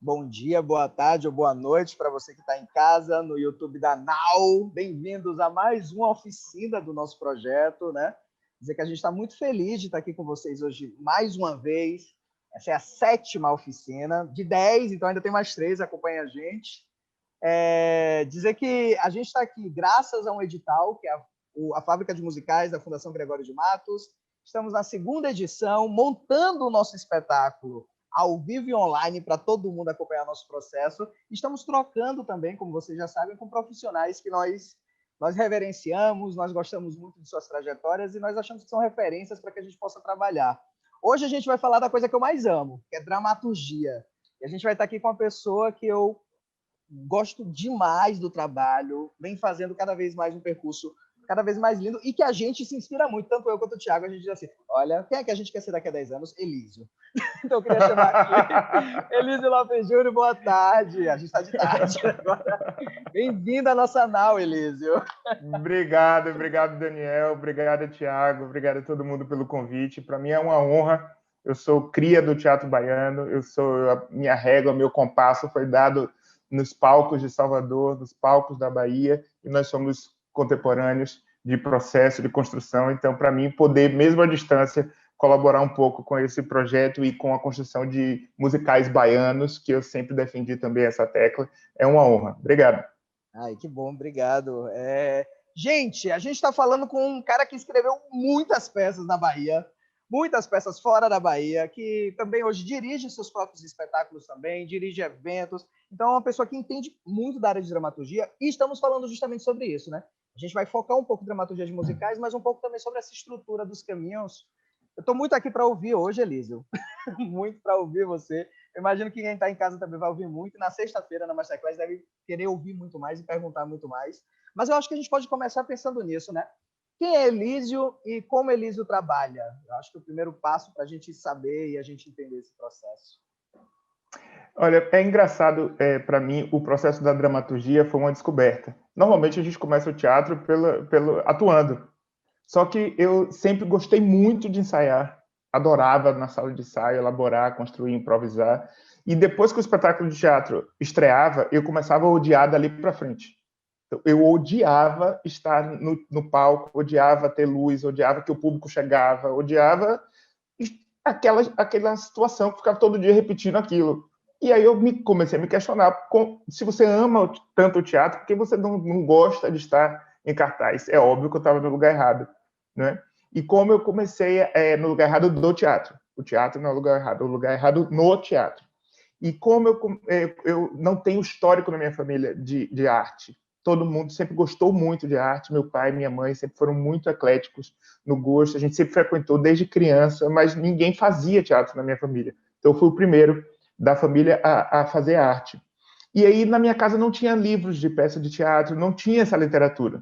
Bom dia, boa tarde ou boa noite para você que está em casa, no YouTube da Now. Bem-vindos a mais uma oficina do nosso projeto, né? Dizer que a gente está muito feliz de estar aqui com vocês hoje mais uma vez. Essa é a 7ª oficina, de 10, então ainda tem mais 3, acompanha a gente. Dizer que a gente está aqui graças a um edital, que é a Fábrica de Musicais da Fundação Gregório de Matos. Estamos na 2ª edição, montando o nosso espetáculo ao vivo e online para todo mundo acompanhar nosso processo. Estamos trocando também, como vocês já sabem, com profissionais que nós reverenciamos, nós gostamos muito de suas trajetórias e nós achamos que são referências para que a gente possa trabalhar. Hoje a gente vai falar da coisa que eu mais amo, que é dramaturgia. E a gente vai estar aqui com uma pessoa que eu gosto demais do trabalho, vem fazendo cada vez mais um percurso cada vez mais lindo e que a gente se inspira muito, tanto eu quanto o Thiago, a gente diz assim, olha, quem é que a gente quer ser daqui a 10 anos? Elísio. Então eu queria chamar aqui Elísio Lopes Júnior, boa tarde. A gente está de tarde agora. Bem-vindo à nossa nau, Elísio. Obrigado, Daniel, obrigado, Thiago, obrigado a todo mundo pelo convite. Para mim é uma honra. Eu sou cria do Teatro Baiano, a minha régua, meu compasso foi dado nos palcos de Salvador, nos palcos da Bahia, e nós somos contemporâneos de processo, de construção. Então, para mim, poder, mesmo à distância, colaborar um pouco com esse projeto e com a construção de musicais baianos, que eu sempre defendi também essa tecla, é uma honra. Obrigado. Ai, que bom, obrigado. Gente, a gente está falando com um cara que escreveu muitas peças na Bahia, muitas peças fora da Bahia, que também hoje dirige seus próprios espetáculos também, dirige eventos. Então, é uma pessoa que entende muito da área de dramaturgia e estamos falando justamente sobre isso, né? A gente vai focar um pouco em dramaturgia de musicais, mas um pouco também sobre essa estrutura dos caminhos. Eu estou muito aqui para ouvir hoje, Elísio. Muito para ouvir você. Eu imagino que quem está em casa também vai ouvir muito. E na sexta-feira, na Masterclass, deve querer ouvir muito mais e perguntar muito mais. Mas eu acho que a gente pode começar pensando nisso, né? Quem é Elísio e como Elísio trabalha? Eu acho que é o primeiro passo para a gente saber e a gente entender esse processo. Olha, é engraçado, para mim, o processo da dramaturgia foi uma descoberta. Normalmente a gente começa o teatro atuando. Só que eu sempre gostei muito de ensaiar, adorava na sala de ensaio, elaborar, construir, improvisar. E depois que o espetáculo de teatro estreava, eu começava a odiar dali para frente. Eu odiava estar no palco, odiava ter luz, odiava que o público chegava, odiava aquela situação que ficava todo dia repetindo aquilo. E aí eu comecei a me questionar, se você ama tanto o teatro, por que você não gosta de estar em cartaz? É óbvio que eu estava no lugar errado, né? E como eu comecei no lugar errado do teatro. O teatro não é o lugar errado no teatro. E como eu não tenho histórico na minha família de arte. Todo mundo sempre gostou muito de arte. Meu pai e minha mãe sempre foram muito ecléticos no gosto. A gente sempre frequentou desde criança, mas ninguém fazia teatro na minha família. Então eu fui o primeiro da família a fazer arte. E aí, na minha casa, não tinha livros de peça de teatro, não tinha essa literatura.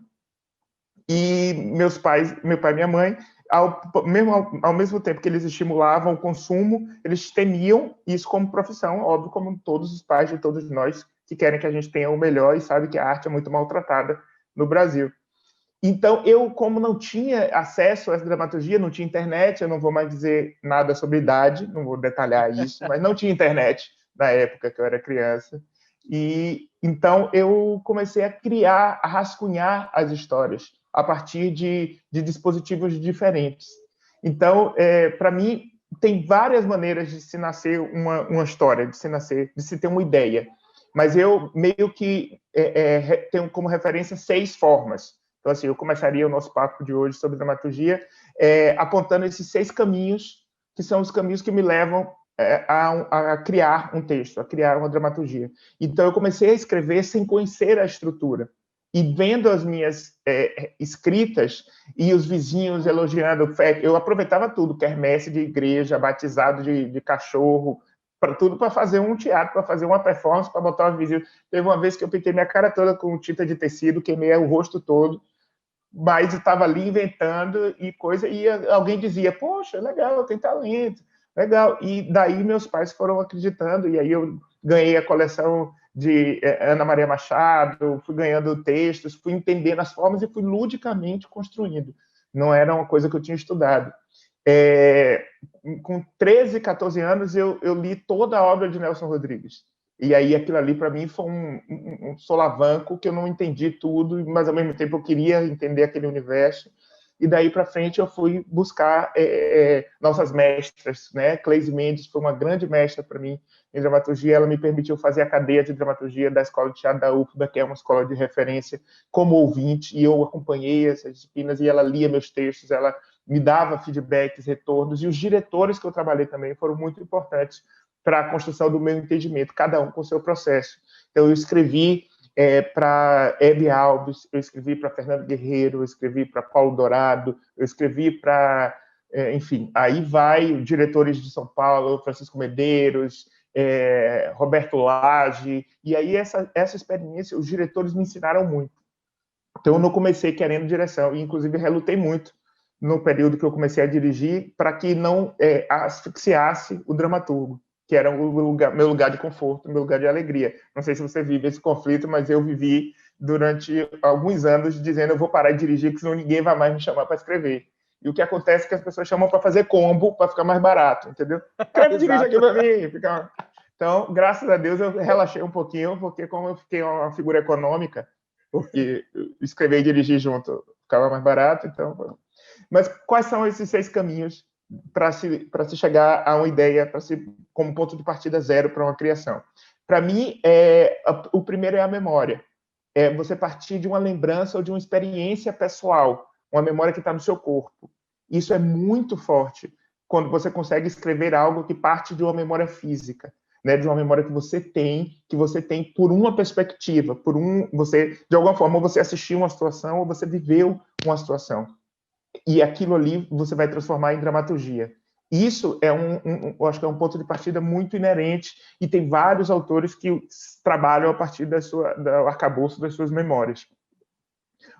E meu pai e minha mãe, ao mesmo tempo que eles estimulavam o consumo, eles temiam isso como profissão, óbvio, como todos os pais de todos nós que querem que a gente tenha o melhor e sabe que a arte é muito maltratada no Brasil. Então, eu, como não tinha acesso a essa dramaturgia, não tinha internet, eu não vou mais dizer nada sobre idade, não vou detalhar isso, mas não tinha internet na época que eu era criança. E então eu comecei a criar, a rascunhar as histórias a partir de dispositivos diferentes. Então, para mim, tem várias maneiras de se nascer uma história, de se ter uma ideia. Mas eu meio que tenho como referência 6 formas. Então, assim, eu começaria o nosso papo de hoje sobre dramaturgia apontando esses 6 caminhos, que são os caminhos que me levam a criar um texto, a criar uma dramaturgia. Então, eu comecei a escrever sem conhecer a estrutura. E vendo as minhas escritas e os vizinhos elogiando, eu aproveitava tudo, quermesse de igreja, batizado de cachorro, tudo para fazer um teatro, para fazer uma performance, para botar os vizinhos. Teve uma vez que eu pintei minha cara toda com tinta de tecido, queimei o rosto todo, mas eu estava ali inventando e coisa, e alguém dizia, poxa, legal, tem talento, legal. E daí meus pais foram acreditando, e aí eu ganhei a coleção de Ana Maria Machado, fui ganhando textos, fui entendendo as formas e fui ludicamente construindo. Não era uma coisa que eu tinha estudado. Com 13, 14 anos, eu li toda a obra de Nelson Rodrigues. E aí aquilo ali, para mim, foi um solavanco que eu não entendi tudo, mas ao mesmo tempo eu queria entender aquele universo. E daí para frente eu fui buscar nossas mestras, né? Cleise Mendes foi uma grande mestra para mim em dramaturgia. Ela me permitiu fazer a cadeia de dramaturgia da Escola de Teatro da UFBA, que é uma escola de referência, como ouvinte, e eu acompanhei essas disciplinas, e ela lia meus textos, ela me dava feedbacks, retornos, e os diretores que eu trabalhei também foram muito importantes para a construção do meu entendimento, cada um com o seu processo. Então, eu escrevi para Hebe Alves, eu escrevi para Fernando Guerreiro, eu escrevi para Paulo Dourado, eu escrevi para, enfim, aí vai diretores de São Paulo, Francisco Medeiros, Roberto Lage, e aí essa experiência, os diretores me ensinaram muito. Então, eu não comecei querendo direção, e inclusive relutei muito no período que eu comecei a dirigir para que não asfixiasse o dramaturgo, que era meu lugar de conforto, meu lugar de alegria. Não sei se você vive esse conflito, mas eu vivi durante alguns anos dizendo eu vou parar de dirigir, porque senão ninguém vai mais me chamar para escrever. E o que acontece é que as pessoas chamam para fazer combo, para ficar mais barato, entendeu? Escreve, dirige aqui para mim. Fica... Então, graças a Deus, eu relaxei um pouquinho, porque como eu fiquei uma figura econômica, porque escrever e dirigir junto ficava mais barato, então... Mas quais são esses 6 caminhos para se chegar a uma ideia, como ponto de partida zero para uma criação? Para mim, o primeiro é a memória. É você partir de uma lembrança ou de uma experiência pessoal, uma memória que está no seu corpo. Isso é muito forte quando você consegue escrever algo que parte de uma memória física, né, de uma memória que você tem por uma perspectiva, de alguma forma você assistiu uma situação ou você viveu uma situação. E aquilo ali você vai transformar em dramaturgia. Isso eu acho que é um ponto de partida muito inerente, e tem vários autores que trabalham a partir do arcabouço das suas memórias.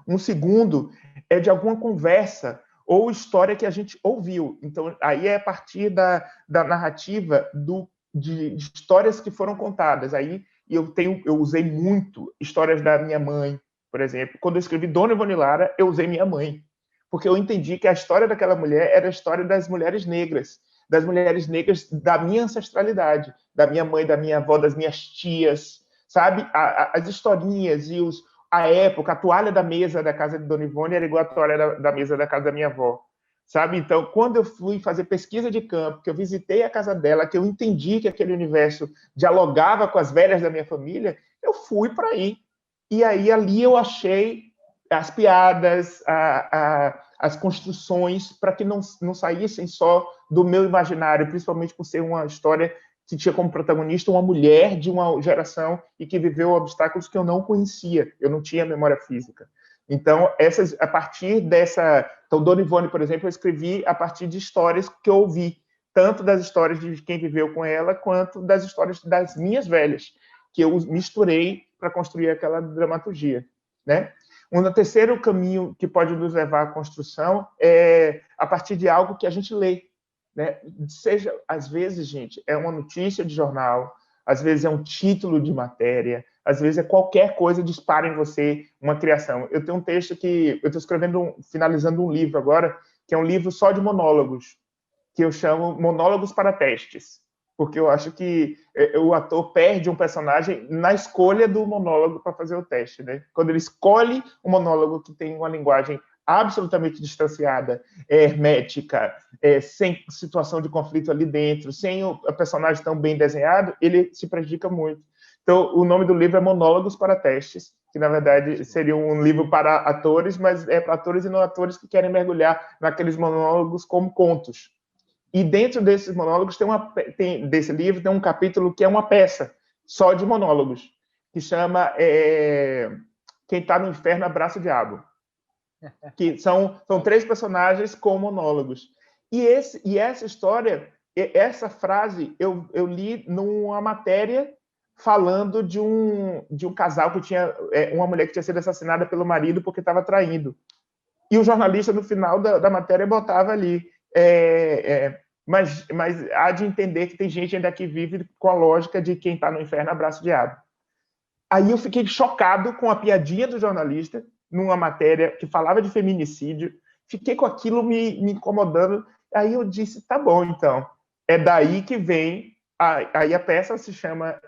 Um segundo é de alguma conversa ou história que a gente ouviu. Então, aí é a partir da narrativa de histórias que foram contadas. Aí eu usei muito histórias da minha mãe, por exemplo. Quando eu escrevi Dona Ivone Lara, eu usei minha mãe, porque eu entendi que a história daquela mulher era a história das mulheres negras da minha ancestralidade, da minha mãe, da minha avó, das minhas tias, sabe? As historinhas e a época, a toalha da mesa da casa de Dona Ivone era igual a toalha da mesa da casa da minha avó, sabe? Então, quando eu fui fazer pesquisa de campo, que eu visitei a casa dela, que eu entendi que aquele universo dialogava com as velhas da minha família, eu fui para aí. E aí, ali eu achei as piadas, as construções, para que não saíssem só do meu imaginário, principalmente por ser uma história que tinha como protagonista uma mulher de uma geração e que viveu obstáculos que eu não conhecia, eu não tinha memória física. Então, a partir dessa... Então, Dona Ivone, por exemplo, eu escrevi a partir de histórias que eu ouvi, tanto das histórias de quem viveu com ela, quanto das histórias das minhas velhas, que eu misturei para construir aquela dramaturgia, né? Um terceiro caminho que pode nos levar à construção é a partir de algo que a gente lê, né? Seja, às vezes, gente, é uma notícia de jornal, às vezes é um título de matéria, às vezes é qualquer coisa dispara em você uma criação. Eu tenho um texto que eu estou finalizando um livro agora, que é um livro só de monólogos, que eu chamo Monólogos para Testes, porque eu acho que o ator perde um personagem na escolha do monólogo para fazer o teste, né? Quando ele escolhe um monólogo que tem uma linguagem absolutamente distanciada, hermética, sem situação de conflito ali dentro, sem o personagem tão bem desenhado, ele se prejudica muito. Então, o nome do livro é Monólogos para Testes, que, na verdade, seria um livro para atores, mas é para atores e não atores que querem mergulhar naqueles monólogos como contos. E dentro desses monólogos, desse livro, tem um capítulo que é uma peça só de monólogos, que chama Quem Está no Inferno Abraça o Diabo. Que são 3 personagens com monólogos. E essa história, essa frase, eu li numa matéria falando de um casal que tinha... uma mulher que tinha sido assassinada pelo marido porque estava traindo. E o jornalista, no final da matéria, botava ali... Mas há de entender que tem gente ainda que vive com a lógica de quem está no inferno abraça o diabo. Aí eu fiquei chocado com a piadinha do jornalista, numa matéria que falava de feminicídio. Fiquei com aquilo me incomodando. Aí eu disse, tá bom, então. É daí que vem... Aí a peça se chama...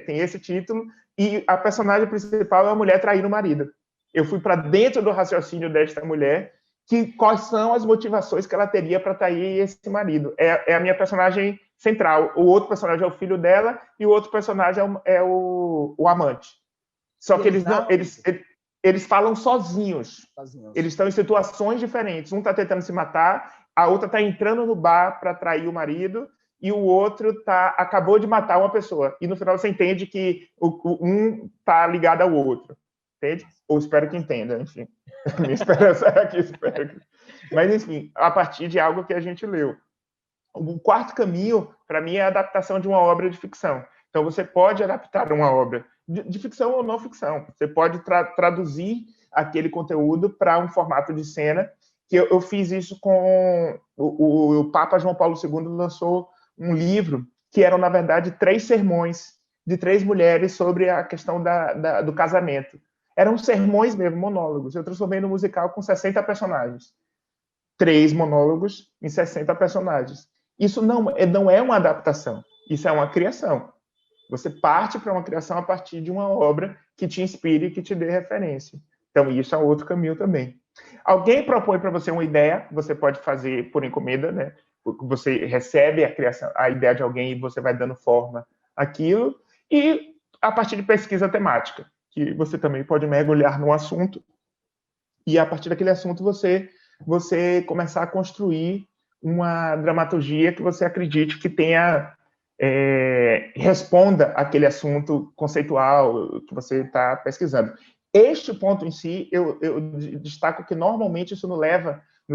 Tem esse título, e a personagem principal é a mulher traindo o marido. Eu fui para dentro do raciocínio desta mulher, quais são as motivações que ela teria para trair esse marido. É a minha personagem central. O outro personagem é o filho dela e o outro personagem é o amante. Só que eles falam sozinhos. Eles estão em situações diferentes. Um está tentando se matar, a outra está entrando no bar para trair o marido e o outro acabou de matar uma pessoa. E no final você entende que um está ligado ao outro. Entende? Ou espero que entenda, enfim. Minha esperança é que espero que... Mas, enfim, a partir de algo que a gente leu. O quarto caminho, para mim, é a adaptação de uma obra de ficção. Então, você pode adaptar uma obra de ficção ou não ficção. Você pode traduzir aquele conteúdo para um formato de cena, que eu fiz isso com... O Papa João Paulo II lançou um livro que eram, na verdade, 3 sermões de 3 mulheres sobre a questão do casamento. Eram sermões mesmo, monólogos. Eu transformei no musical com 60 personagens. 3 monólogos em 60 personagens. Isso não é uma adaptação, isso é uma criação. Você parte para uma criação a partir de uma obra que te inspire e que te dê referência. Então, isso é outro caminho também. Alguém propõe para você uma ideia, você pode fazer por encomenda, né? Você recebe a ideia de alguém e você vai dando forma àquilo, e a partir de pesquisa temática, que você também pode mergulhar no assunto, e a partir daquele assunto você começar a construir uma dramaturgia que você acredite que responda àquele assunto conceitual que você está pesquisando. Este ponto em si, eu destaco que normalmente isso nos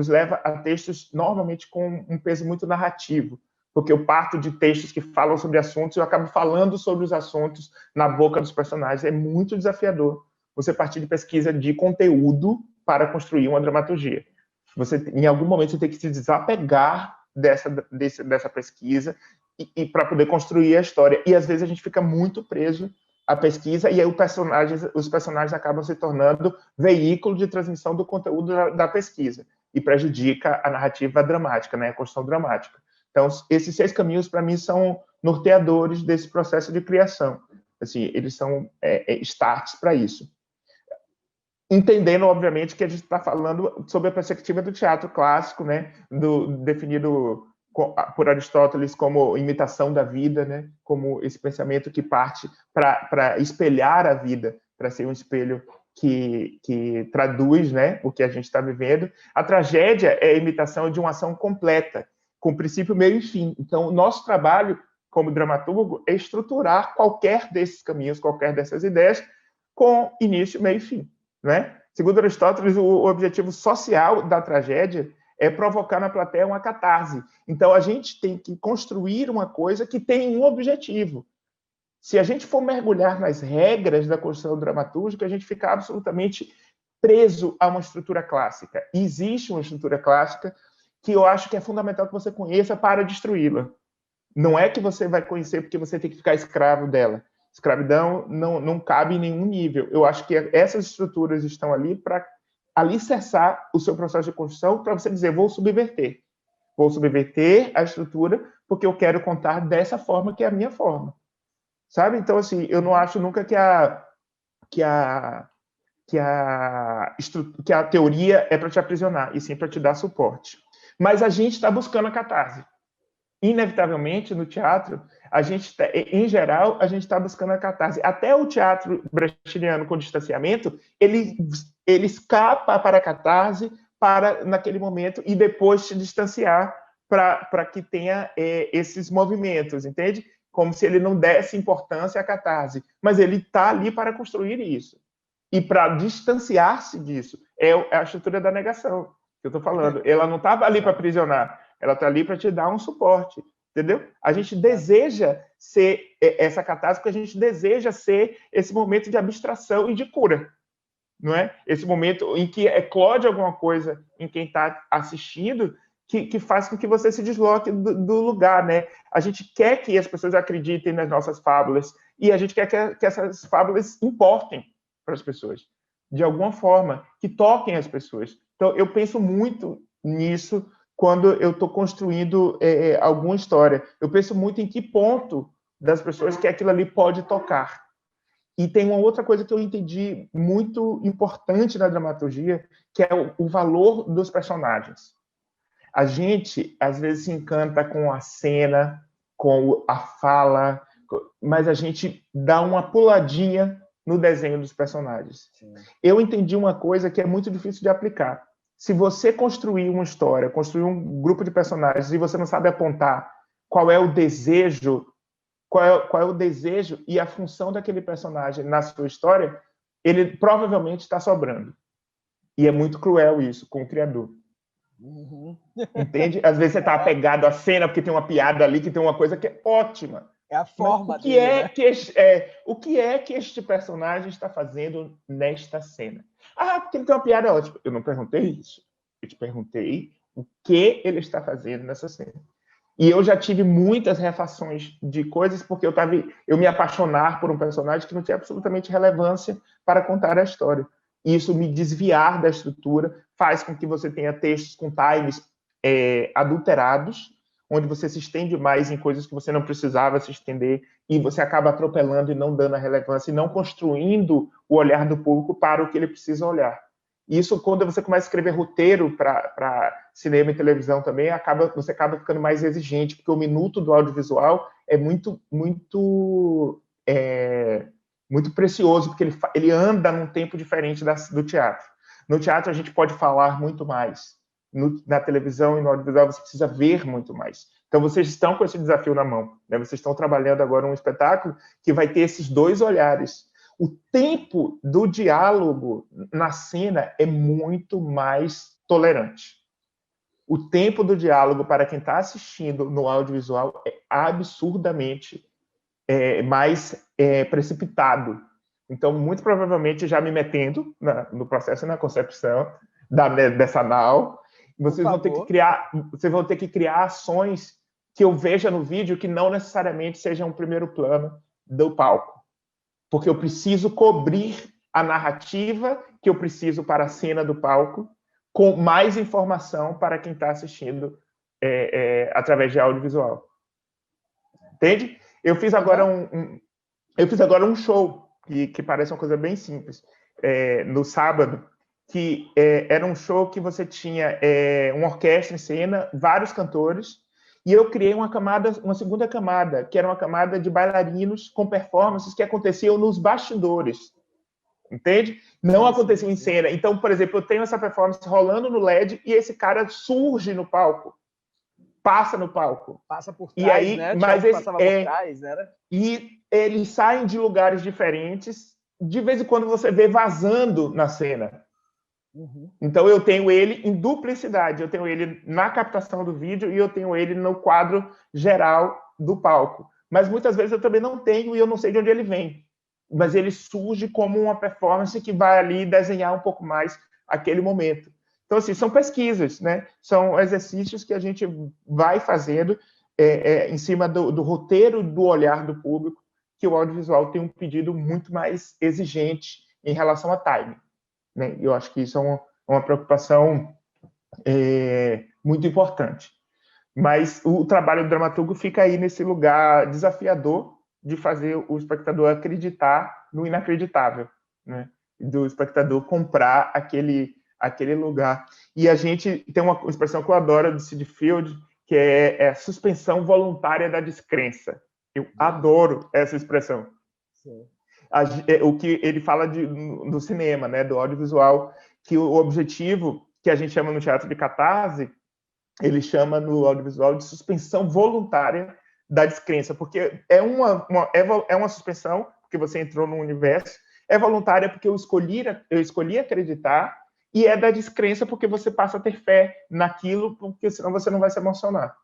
leva a textos normalmente com um peso muito narrativo, porque eu parto de textos que falam sobre assuntos e eu acabo falando sobre os assuntos na boca dos personagens. É muito desafiador você partir de pesquisa de conteúdo para construir uma dramaturgia. Em algum momento, você tem que se desapegar dessa pesquisa e para poder construir a história. E, às vezes, a gente fica muito preso à pesquisa e aí os personagens acabam se tornando veículo de transmissão do conteúdo da pesquisa e prejudica a narrativa dramática, né, a construção dramática. Então, esses 6 caminhos, para mim, são norteadores desse processo de criação. Assim, eles são starts para isso. Entendendo, obviamente, que a gente está falando sobre a perspectiva do teatro clássico, né, definido por Aristóteles como imitação da vida, né, como esse pensamento que parte para espelhar a vida, para ser um espelho que traduz, né, o que a gente está vivendo. A tragédia é a imitação de uma ação completa, com princípio, meio e fim. Então, o nosso trabalho como dramaturgo é estruturar qualquer desses caminhos, qualquer dessas ideias, com início, meio e fim. Né? Segundo Aristóteles, o objetivo social da tragédia é provocar na plateia uma catarse. Então, a gente tem que construir uma coisa que tem um objetivo. Se a gente for mergulhar nas regras da construção dramatúrgica, a gente fica absolutamente preso a uma estrutura clássica. E existe uma estrutura clássica que eu acho que é fundamental que você conheça para destruí-la. Não é que você vai conhecer porque você tem que ficar escravo dela. Escravidão não cabe em nenhum nível. Eu acho que essas estruturas estão ali para alicerçar o seu processo de construção, para você dizer, vou subverter a estrutura porque eu quero contar dessa forma que é a minha forma. Sabe? Então, assim, eu não acho nunca que a teoria é para te aprisionar, e sim para te dar suporte. Mas a gente está buscando a catarse. Inevitavelmente, no teatro, em geral, a gente está buscando a catarse. Até o teatro brechtiano com distanciamento, ele escapa para a catarse naquele momento e depois se distanciar para que tenha esses movimentos, entende? Como se ele não desse importância à catarse. Mas ele está ali para construir isso. E para distanciar-se disso, é a estrutura da negação que eu estou falando. Ela não estava ali para aprisionar. Ela está ali para te dar um suporte, entendeu? A gente deseja ser essa catarse, porque a gente deseja ser esse momento de abstração e de cura, não é? Esse momento em que eclode alguma coisa em quem está assistindo que faz com que você se desloque do lugar, né? A gente quer que as pessoas acreditem nas nossas fábulas e a gente quer que essas fábulas importem para as pessoas, de alguma forma, que toquem as pessoas. Então, eu penso muito nisso quando eu estou construindo alguma história. Eu penso muito em que ponto das pessoas que aquilo ali pode tocar. E tem uma outra coisa que eu entendi muito importante na dramaturgia, que é o valor dos personagens. A gente, às vezes, se encanta com a cena, com a fala, mas a gente dá uma puladinha no desenho dos personagens. Sim. Eu entendi uma coisa que é muito difícil de aplicar. Se você construir uma história, construir um grupo de personagens e você não sabe apontar qual é o desejo, qual é o desejo e a função daquele personagem na sua história, ele provavelmente está sobrando. E é muito cruel isso com o criador. Uhum. Entende? Às vezes você está apegado à cena porque tem uma piada ali, que tem uma coisa que é ótima. É a forma dele, né? O que é que este personagem está fazendo nesta cena? Ah, porque ele tem uma piada ótima. Eu não perguntei isso. Eu te perguntei o que ele está fazendo nessa cena. E eu já tive muitas refações de coisas porque eu me apaixonar por um personagem que não tinha absolutamente relevância para contar a história. E isso me desviar da estrutura faz com que você tenha textos com times adulterados, onde você se estende mais em coisas que você não precisava se estender e você acaba atropelando e não dando a relevância e não construindo o olhar do público para o que ele precisa olhar. Isso, quando você começa a escrever roteiro para cinema e televisão também, você acaba ficando mais exigente, porque o minuto do audiovisual é muito precioso, porque ele anda num tempo diferente do teatro. No teatro, a gente pode falar muito mais. Na televisão e no audiovisual, você precisa ver muito mais. Então, vocês estão com esse desafio na mão, né? Vocês estão trabalhando agora um espetáculo que vai ter esses dois olhares. O tempo do diálogo na cena é muito mais tolerante. O tempo do diálogo para quem está assistindo no audiovisual é absurdamente mais precipitado. Então, muito provavelmente, já me metendo no processo, na concepção dessa nau, vocês vão ter que criar ações que eu veja no vídeo que não necessariamente sejam um primeiro plano do palco. Porque eu preciso cobrir a narrativa que eu preciso para a cena do palco com mais informação para quem está assistindo através de audiovisual. Entende? Eu fiz agora um show que parece uma coisa bem simples, no sábado, que era um show que você tinha uma orquestra em cena, vários cantores, e eu criei uma segunda camada, que era uma camada de bailarinos com performances que aconteciam nos bastidores. Entende? Não aconteciam em cena. Então, por exemplo, eu tenho essa performance rolando no LED e esse cara surge no palco. Passa no palco. Passa por trás, e aí, né? Mas passava por trás, né? E eles saem de lugares diferentes. De vez em quando você vê vazando na cena. Uhum. Então, eu tenho ele em duplicidade. Eu tenho ele na captação do vídeo e eu tenho ele no quadro geral do palco. Mas muitas vezes eu também não tenho e eu não sei de onde ele vem. Mas ele surge como uma performance que vai ali desenhar um pouco mais aquele momento. Então, assim, são pesquisas, né? São exercícios que a gente vai fazendo em cima do roteiro, do olhar do público, que o audiovisual tem um pedido muito mais exigente em relação a timing. Né? Eu acho que isso é uma preocupação muito importante. Mas o trabalho do dramaturgo fica aí nesse lugar desafiador de fazer o espectador acreditar no inacreditável, né? Do espectador comprar aquele lugar. E a gente tem uma expressão que eu adoro do Sid Field, que é a suspensão voluntária da descrença. Eu adoro essa expressão. Sim. O que ele fala do cinema, né, do audiovisual, que o objetivo, que a gente chama no teatro de catarse, ele chama no audiovisual de suspensão voluntária da descrença, porque é uma suspensão, porque você entrou no universo, é voluntária porque eu escolhi acreditar, e é da descrença porque você passa a ter fé naquilo, porque senão você não vai se emocionar.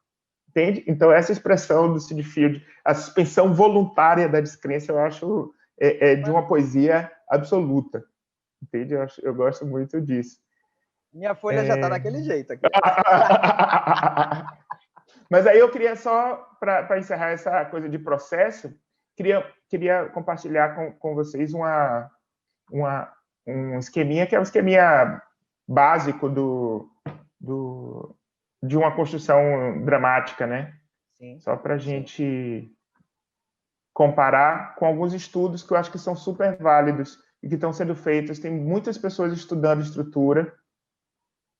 Entende? Então, essa expressão do Sid Field, a suspensão voluntária da descrença, eu acho de uma poesia absoluta. Entende? Eu gosto muito disso. Minha folha já está daquele jeito aqui. Mas aí eu queria só, para encerrar essa coisa de processo, queria compartilhar com vocês um esqueminha, que é um esqueminha básico de uma construção dramática, né? Sim. Só para a gente comparar com alguns estudos que eu acho que são super válidos e que estão sendo feitos. Tem muitas pessoas estudando estrutura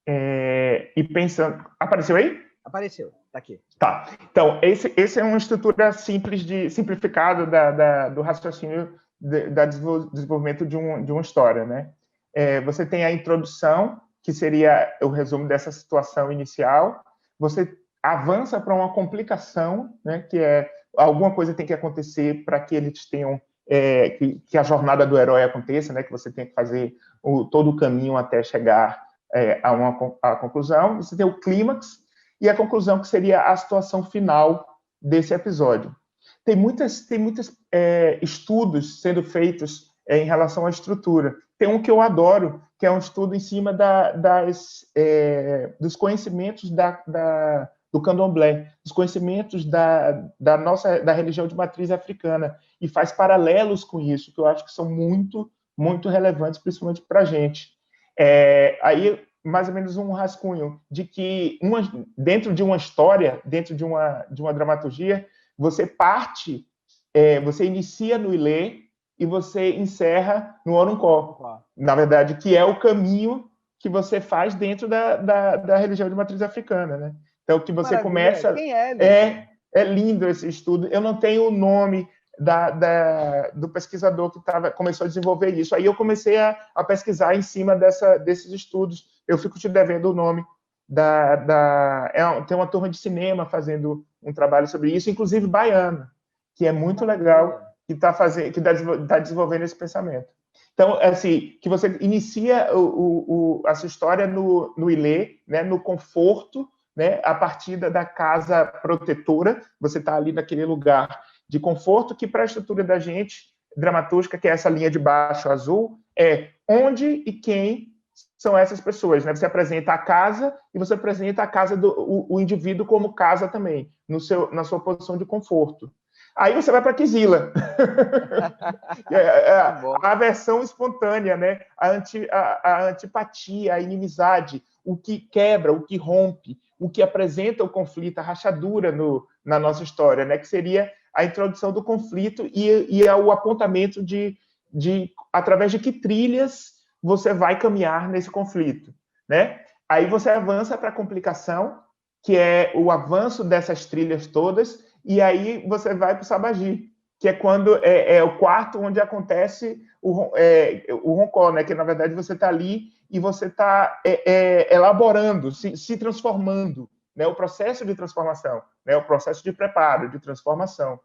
e pensando... Apareceu aí? Apareceu, tá aqui. Tá. Então, esse é uma estrutura simplificada do raciocínio desenvolvimento de uma história, né? Você tem a introdução, que seria o resumo dessa situação inicial. Você avança para uma complicação, né? Que é alguma coisa tem que acontecer para que eles tenham que a jornada do herói aconteça, né? Que você tem que fazer todo o caminho até chegar à conclusão. Você tem o clímax e a conclusão, que seria a situação final desse episódio. Tem muitos estudos sendo feitos em relação à estrutura. Tem um que eu adoro, que é um estudo em cima dos conhecimentos do candomblé, dos conhecimentos da religião de matriz africana, e faz paralelos com isso, que eu acho que são muito, muito relevantes, principalmente para a gente. Aí, mais ou menos um rascunho de que dentro de uma história, dentro de uma dramaturgia, você você inicia no Ilê e você encerra no Oruncó. Na verdade, que é o caminho que você faz dentro da religião de matriz africana, né? Então, que você começa... Quem é? É lindo esse estudo. Eu não tenho o nome do pesquisador que começou a desenvolver isso. Aí eu comecei a pesquisar em cima desses estudos. Eu fico te devendo o nome. Tem uma turma de cinema fazendo um trabalho sobre isso, inclusive baiana, que é muito legal, que está desenvolvendo esse pensamento. Então, assim, que você inicia a sua história no Ilê, né, no conforto, né, a partir da casa protetora. Você está ali naquele lugar de conforto, que para a estrutura da gente, dramatúrgica, que é essa linha de baixo azul, é onde e quem são essas pessoas, né? Você apresenta a casa e você apresenta a casa o indivíduo como casa também, na sua posição de conforto. Aí você vai para Quizila. A aversão espontânea, né? A antipatia, a inimizade, o que quebra, o que rompe, o que apresenta o conflito, a rachadura na nossa história, né? Que seria a introdução do conflito e o apontamento de através de que trilhas você vai caminhar nesse conflito, né? Aí você avança para a complicação, que é o avanço dessas trilhas todas, e aí você vai para o Sabagi, que é quando é o quarto onde acontece o roncó, né? Que na verdade você está ali e você está elaborando, se transformando, né? O processo de transformação, né? O processo de preparo, de transformação.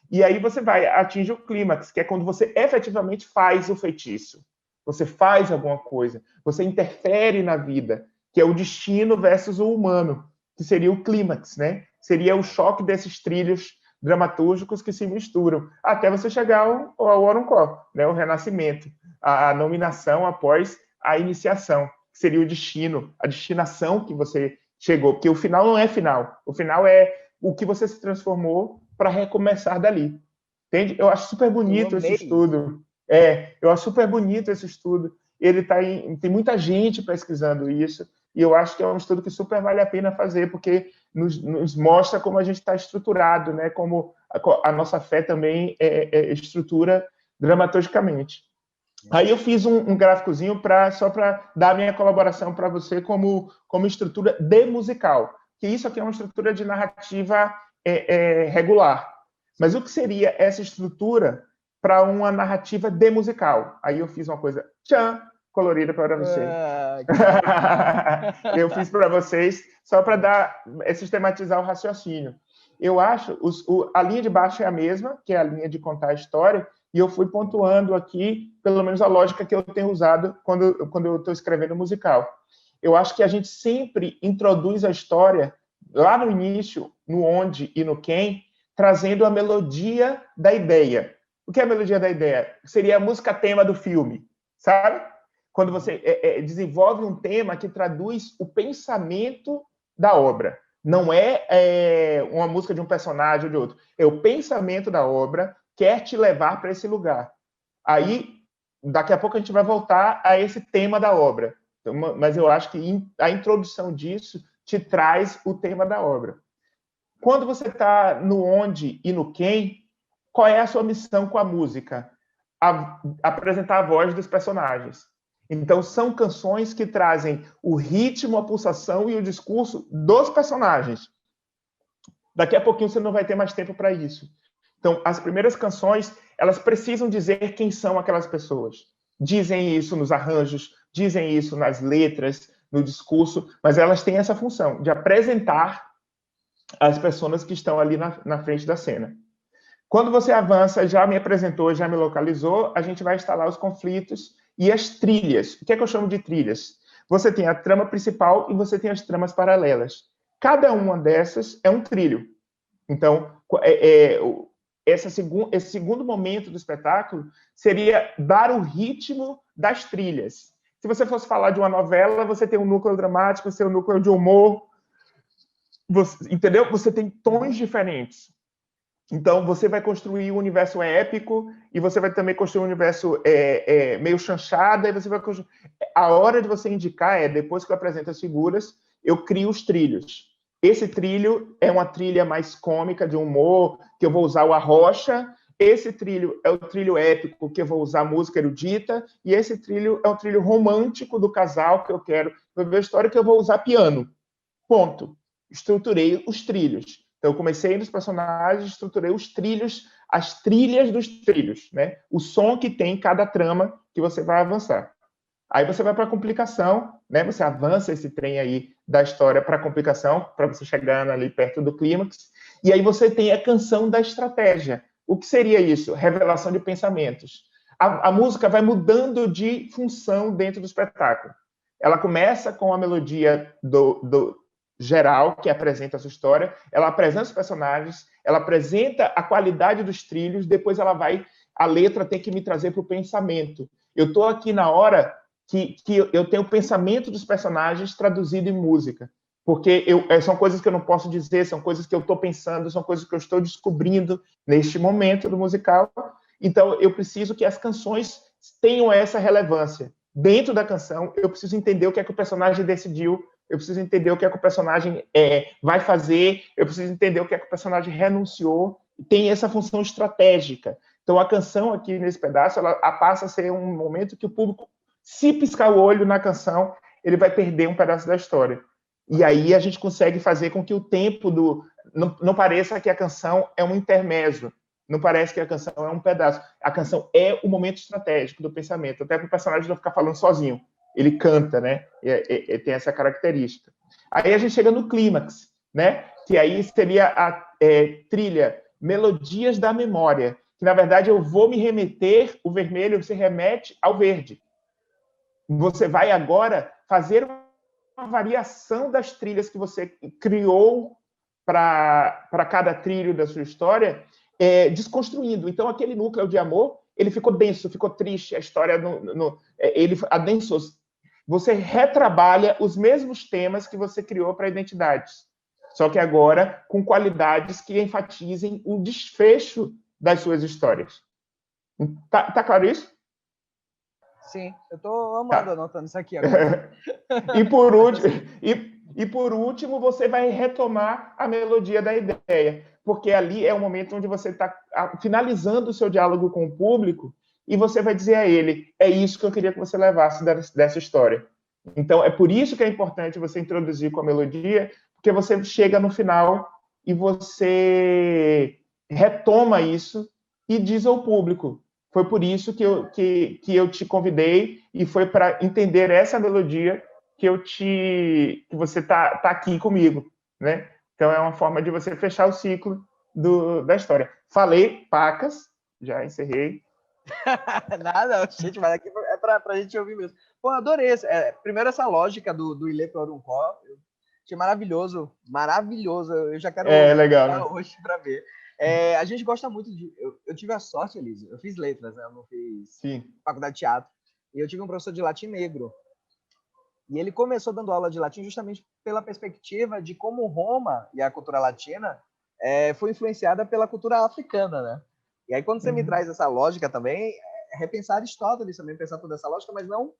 E aí você atingir o clímax, que é quando você efetivamente faz o feitiço. Você faz alguma coisa, você interfere na vida, que é o destino versus o humano, que seria o clímax, né? Seria o choque desses trilhos dramatúrgicos que se misturam, até você chegar ao Oruncó, né? O renascimento, a nominação após a iniciação, que seria o destino, a destinação que você chegou, porque o final não é final, o final é o que você se transformou para recomeçar dali. Entende? Eu acho super bonito esse estudo. Eu acho super bonito esse estudo. Tem muita gente pesquisando isso, e eu acho que é um estudo que super vale a pena fazer, porque nos mostra como a gente está estruturado, né? Como a nossa fé também estrutura dramaturgicamente. Aí eu fiz um gráficozinho só para dar a minha colaboração para você como estrutura de musical, que isso aqui é uma estrutura de narrativa regular. Mas o que seria essa estrutura para uma narrativa de musical? Aí eu fiz uma coisa colorida para você. Eu fiz para vocês só para sistematizar o raciocínio. Eu acho a linha de baixo é a mesma, que é a linha de contar a história, e eu fui pontuando aqui, pelo menos a lógica que eu tenho usado quando eu estou escrevendo musical. Eu acho que a gente sempre introduz a história lá no início, no onde e no quem, trazendo a melodia da ideia. O que é a melodia da ideia? Seria a música tema do filme, sabe? quando você desenvolve um tema que traduz o pensamento da obra. Não é uma música de um personagem ou de outro. É o pensamento da obra quer te levar para esse lugar. Aí, daqui a pouco a gente vai voltar a esse tema da obra. Então, mas eu acho que a introdução disso te traz o tema da obra. Quando você está no onde e no quem, qual é a sua missão com a música? Apresentar a voz dos personagens. Então, são canções que trazem o ritmo, a pulsação e o discurso dos personagens. Daqui a pouquinho você não vai ter mais tempo para isso. Então, as primeiras canções, elas precisam dizer quem são aquelas pessoas. Dizem isso nos arranjos, dizem isso nas letras, no discurso, mas elas têm essa função de apresentar as pessoas que estão ali na frente da cena. Quando você avança, já me apresentou, já me localizou, a gente vai instalar os conflitos e as trilhas. O que é que eu chamo de trilhas? Você tem a trama principal e você tem as tramas paralelas. Cada uma dessas é um trilho. Então, esse segundo momento do espetáculo seria dar o ritmo das trilhas. Se você fosse falar de uma novela, você tem um núcleo dramático, você tem um núcleo de humor, entendeu? Você tem tons diferentes. Então, você vai construir um universo épico e você vai também construir um universo meio chanchada. E você vai construir... A hora de você indicar depois que eu apresento as figuras, eu crio os trilhos. Esse trilho é uma trilha mais cômica, de humor, que eu vou usar o arrocha. Esse trilho é o trilho épico, que eu vou usar música erudita. E esse trilho é o trilho romântico do casal, que eu quero ver a história, que eu vou usar piano. Ponto. Estruturei os trilhos. Então, eu comecei nos personagens, estruturei os trilhos, as trilhas dos trilhos, né? O som que tem cada trama que você vai avançar. Aí você vai para a complicação, né? Você avança esse trem aí da história para a complicação, para você chegar ali perto do clímax. E aí você tem a canção da estratégia. O que seria isso? Revelação de pensamentos. A música vai mudando de função dentro do espetáculo. Ela começa com a melodia do geral, que apresenta a sua história, ela apresenta os personagens, ela apresenta a qualidade dos trilhos, depois a letra tem que me trazer para o pensamento. Eu estou aqui na hora que eu tenho o pensamento dos personagens traduzido em música, porque são coisas que eu não posso dizer, são coisas que eu estou pensando, são coisas que eu estou descobrindo neste momento do musical. Então, eu preciso que as canções tenham essa relevância. Dentro da canção, eu preciso entender o que é que o personagem decidiu, eu preciso entender o que é que o personagem vai fazer, eu preciso entender o que é que o personagem renunciou. Tem essa função estratégica. Então, a canção aqui nesse pedaço, ela passa a ser um momento que o público, se piscar o olho na canção, ele vai perder um pedaço da história. E aí a gente consegue fazer com que o tempo não pareça que a canção é um intermezzo, não parece que a canção é um pedaço. A canção é o momento estratégico do pensamento, até para o personagem não ficar falando sozinho. Ele canta, né? Tem essa característica. Aí a gente chega no clímax, né? Que aí seria a trilha Melodias da Memória, que na verdade eu vou me remeter, o vermelho se remete ao verde. Você vai agora fazer uma variação das trilhas que você criou para cada trilho da sua história, desconstruindo. Então, aquele núcleo de amor, ele ficou denso, ficou triste, a história ele adensou. Você retrabalha os mesmos temas que você criou para identidades, só que agora com qualidades que enfatizem o desfecho das suas histórias. Tá claro isso? Sim, eu estou amando anotando isso aqui agora. E por último, você vai retomar a melodia da ideia, porque ali é o momento onde você está finalizando o seu diálogo com o público e você vai dizer a ele, é isso que eu queria que você levasse dessa história. Então, é por isso que é importante você introduzir com a melodia, porque você chega no final e você retoma isso e diz ao público, foi por isso que eu te convidei e foi para entender essa melodia que você tá aqui comigo, né? Então é uma forma de você fechar o ciclo da história. Falei pacas, já encerrei. Nada, gente, mas aqui é para a gente ouvir mesmo. Pô, adorei. Primeiro essa lógica do Ilê Proruncó, eu achei maravilhoso, maravilhoso. Eu já quero legal, né? hoje para ver. A gente gosta muito de... Eu tive a sorte, Elise, eu fiz letras, né? Eu não fiz faculdade de teatro. E eu tive um professor de latim negro. E ele começou dando aula de latim justamente pela perspectiva de como Roma e a cultura latina foi influenciada pela cultura africana, né? E aí, quando você me traz essa lógica também, repensar Aristóteles também, pensar toda essa lógica, mas não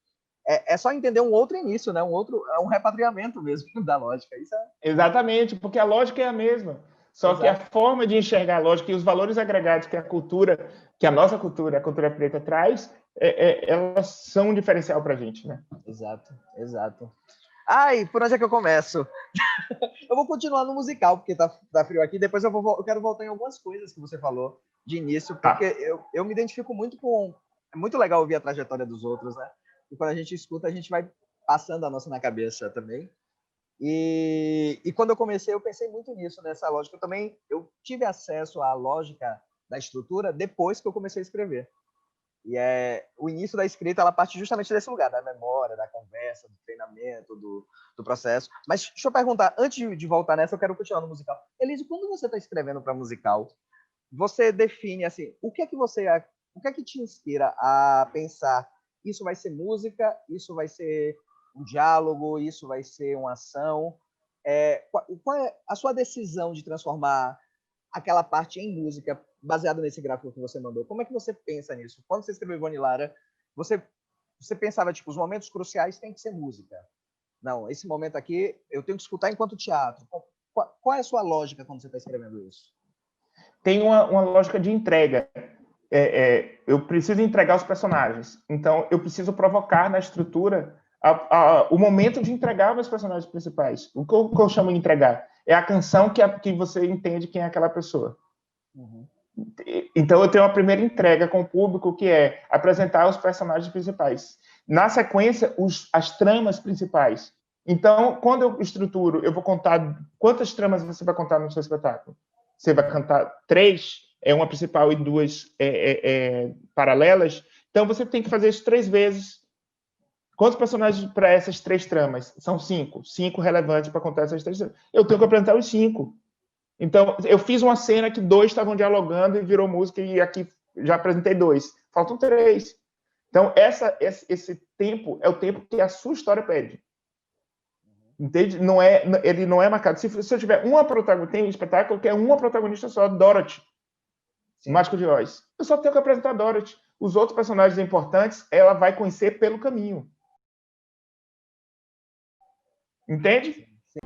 é só entender um outro início, né? Um repatriamento mesmo da lógica. Isso Exatamente, porque a lógica é a mesma. Só Exato. Que a forma de enxergar a lógica e os valores agregados que a nossa cultura, a cultura preta traz, elas são um diferencial para a gente, né? Exato, exato. E por onde é que eu começo? Eu vou continuar no musical, porque tá frio aqui. Depois eu quero voltar em algumas coisas que você falou de início, porque eu me identifico muito com... É muito legal ouvir a trajetória dos outros, né? E quando a gente escuta, a gente vai passando a nossa na cabeça também. E quando eu comecei, eu pensei muito nisso, nessa lógica. Eu tive acesso à lógica da estrutura depois que eu comecei a escrever. E o início da escrita, ela parte justamente desse lugar, da memória, da conversa, do treinamento, do processo. Mas deixa eu perguntar, antes de voltar nessa, eu quero continuar no musical. Elise, quando você está escrevendo para musical, você define assim, o que é que te inspira a pensar isso vai ser música, isso vai ser um diálogo, isso vai ser uma ação? Qual é a sua decisão de transformar aquela parte em música, baseado nesse gráfico que você mandou? Como é que você pensa nisso? Quando você escreveu Ivone Lara, você pensava, tipo, os momentos cruciais têm que ser música. Não, esse momento aqui eu tenho que escutar enquanto teatro. Qual é a sua lógica quando você está escrevendo isso? Tem uma lógica de entrega. Eu preciso entregar os personagens. Então, eu preciso provocar na estrutura o momento de entregar meus personagens principais. O que eu chamo de entregar? É a canção que você entende quem é aquela pessoa. Uhum. Então, eu tenho a primeira entrega com o público, que é apresentar os personagens principais. Na sequência, as tramas principais. Então, quando eu estruturo, eu vou contar quantas tramas você vai contar no seu espetáculo. Você vai cantar 3, uma principal e 2 paralelas. Então, você tem que fazer isso 3 vezes. Quantos personagens para essas 3 tramas? São 5. 5 relevantes para contar essas 3 tramas. Eu tenho que apresentar os 5. Então, eu fiz uma cena que 2 estavam dialogando e virou música, e aqui já apresentei 2. Faltam 3. Então, esse tempo é o tempo que a sua história pede. Entende? Ele não é marcado. Se eu tiver uma protagonista, tem um espetáculo que é uma protagonista só, Dorothy, o Mágico de Oz. Eu só tenho que apresentar Dorothy. Os outros personagens importantes, ela vai conhecer pelo caminho. Entende? Sim.